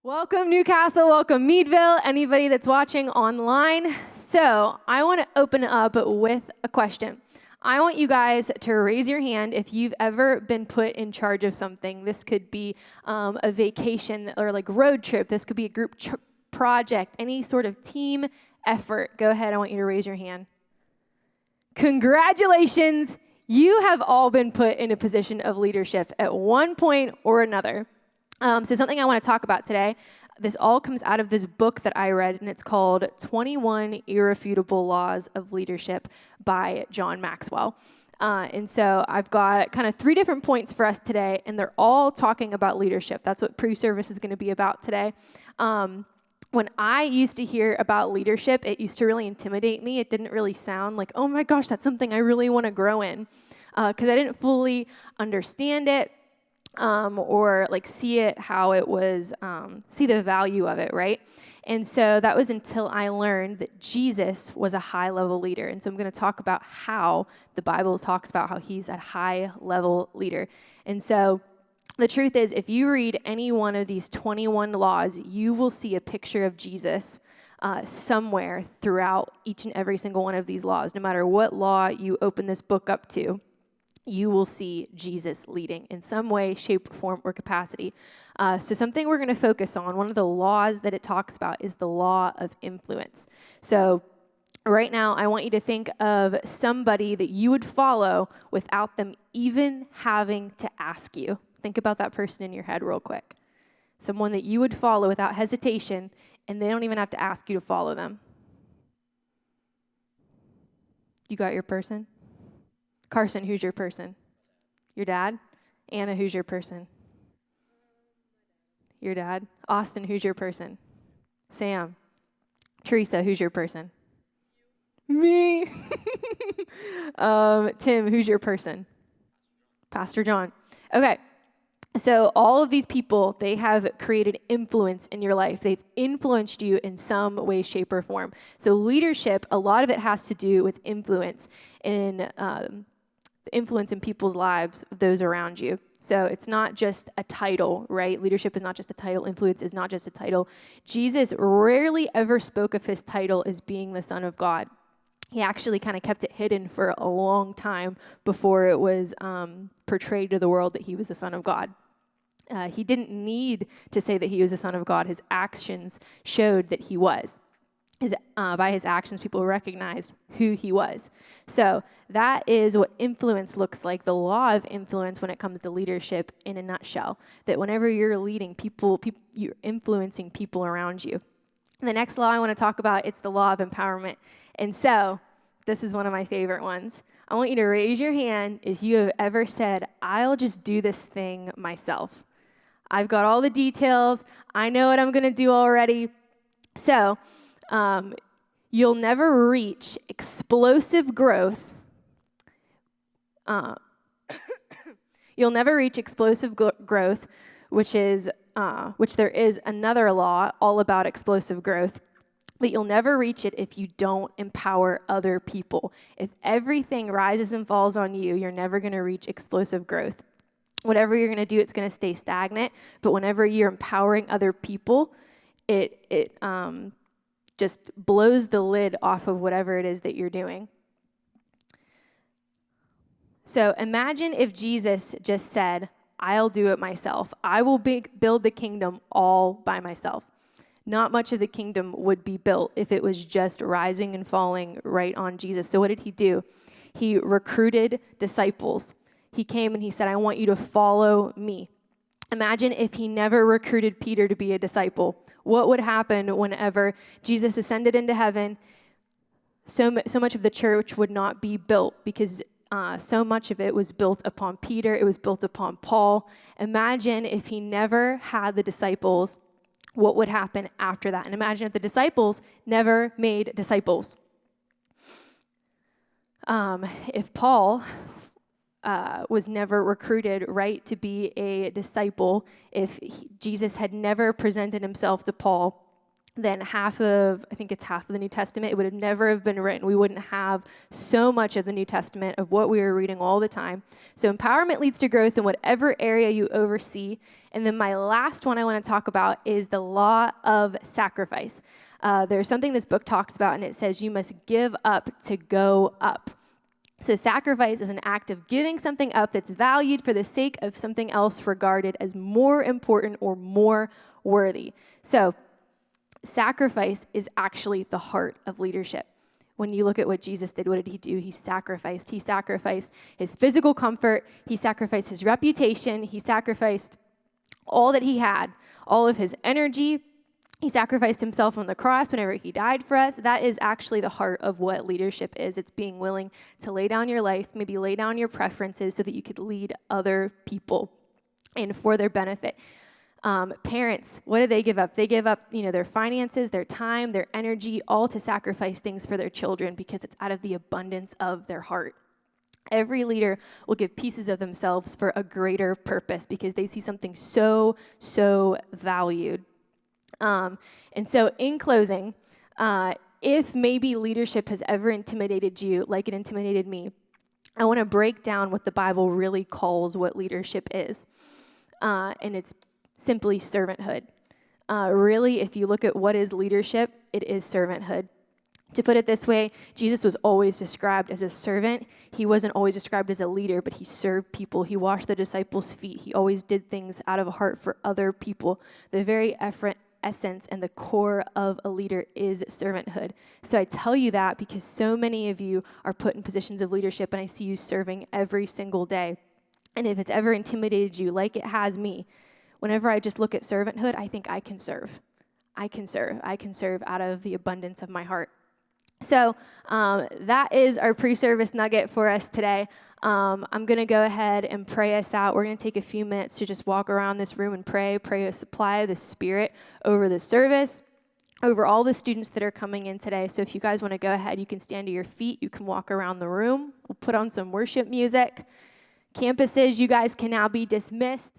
Welcome, Newcastle. Welcome, Meadville. Anybody that's watching online. So I want to open up with a question. I want you guys to raise your hand if you've ever been put in charge of something. This could be a vacation or like road trip. This could be a group project, any sort of team effort. Go ahead. I want you to raise your hand. Congratulations. You have all been put in a position of leadership at one point or another. So something I want to talk about today, this all comes out of this book that I read, and it's called 21 Irrefutable Laws of Leadership by John Maxwell. And so I've got kind of 3 different points for us today, and they're all talking about leadership. That's what pre-service is going to be about today. When I used to hear about leadership, it used to really intimidate me. It didn't really sound like, oh my gosh, that's something I really want to grow in, because I didn't fully understand it. Or like see it how it was, see the value of it, right? And so that was until I learned that Jesus was a high-level leader. And so I'm going to talk about how the Bible talks about how he's a high-level leader. And so the truth is, if you read any one of these 21 laws, you will see a picture of Jesus somewhere throughout each and every single one of these laws. No matter what law you open this book up to, you will see Jesus leading in some way, shape, form, or capacity. So something we're going to focus on, one of the laws that it talks about is the law of influence. So right now, I want you to think of somebody that you would follow without them even having to ask you. Think about that person in your head real quick. Someone that you would follow without hesitation, and they don't even have to ask you to follow them. You got your person? Carson, who's your person? Your dad? Anna, who's your person? Your dad? Austin, who's your person? Sam? Teresa, who's your person? Me. Tim, who's your person? Pastor John. Okay. So all of these people, they have created influence in your life. They've influenced you in some way, shape, or form. So leadership, a lot of it has to do with influence in people's lives, of those around you. So it's not just a title, right? Leadership is not just a title. Influence is not just a title. Jesus rarely ever spoke of his title as being the Son of God. He actually kind of kept it hidden for a long time before it was portrayed to the world that he was the Son of God. He didn't need to say that he was the Son of God. His actions showed that he was. By his actions, people recognized who he was. So that is what influence looks like, the law of influence when it comes to leadership in a nutshell. That whenever you're leading people, you're influencing people around you. The next law I want to talk about, it's the law of empowerment. And so this is one of my favorite ones. I want you to raise your hand if you have ever said, I'll just do this thing myself. I've got all the details. I know what I'm going to do already. So you'll never reach explosive growth. You'll never reach explosive growth, which there is another law all about explosive growth. But you'll never reach it if you don't empower other people. If everything rises and falls on you, you're never going to reach explosive growth. Whatever you're going to do, it's going to stay stagnant. But whenever you're empowering other people, it just blows the lid off of whatever it is that you're doing. So imagine if Jesus just said, I'll do it myself. I will build the kingdom all by myself. Not much of the kingdom would be built if it was just rising and falling right on Jesus. So what did he do? He recruited disciples. He came and he said, I want you to follow me. Imagine if he never recruited Peter to be a disciple. What would happen whenever Jesus ascended into heaven? So much of the church would not be built because so much of it was built upon Peter. It was built upon Paul. Imagine if he never had the disciples, what would happen after that? And imagine if the disciples never made disciples. If Paul was never recruited, right, to be a disciple, if Jesus had never presented himself to Paul, then I think it's half of the New Testament, it would have never have been written. We wouldn't have so much of the New Testament of what we were reading all the time. So empowerment leads to growth in whatever area you oversee. And then my last one I want to talk about is the law of sacrifice. There's something this book talks about, and it says you must give up to go up. So sacrifice is an act of giving something up that's valued for the sake of something else regarded as more important or more worthy. So sacrifice is actually the heart of leadership. When you look at what Jesus did, what did he do? He sacrificed. He sacrificed his physical comfort. He sacrificed his reputation. He sacrificed all that he had, all of his energy. He sacrificed himself on the cross whenever he died for us. That is actually the heart of what leadership is. It's being willing to lay down your life, maybe lay down your preferences so that you could lead other people and for their benefit. Parents, what do they give up? They give up, their finances, their time, their energy, all to sacrifice things for their children because it's out of the abundance of their heart. Every leader will give pieces of themselves for a greater purpose because they see something so, so valued. And so in closing, if maybe leadership has ever intimidated you like it intimidated me, I want to break down what the Bible really calls what leadership is. And it's simply servanthood. Really, if you look at what is leadership, it is servanthood. To put it this way, Jesus was always described as a servant. He wasn't always described as a leader, but he served people. He washed the disciples' feet. He always did things out of a heart for other people. The very essence and the core of a leader is servanthood. So I tell you that because so many of you are put in positions of leadership, and I see you serving every single day. And if it's ever intimidated you like it has me, whenever I just look at servanthood, I think I can serve. I can serve out of the abundance of my heart. So that is our pre-service nugget for us today. I'm going to go ahead and pray us out. We're going to take a few minutes to just walk around this room and pray a supply of the Spirit over the service, over all the students that are coming in today. So if you guys want to go ahead, you can stand to your feet. You can walk around the room. We'll put on some worship music. Campuses, you guys can now be dismissed.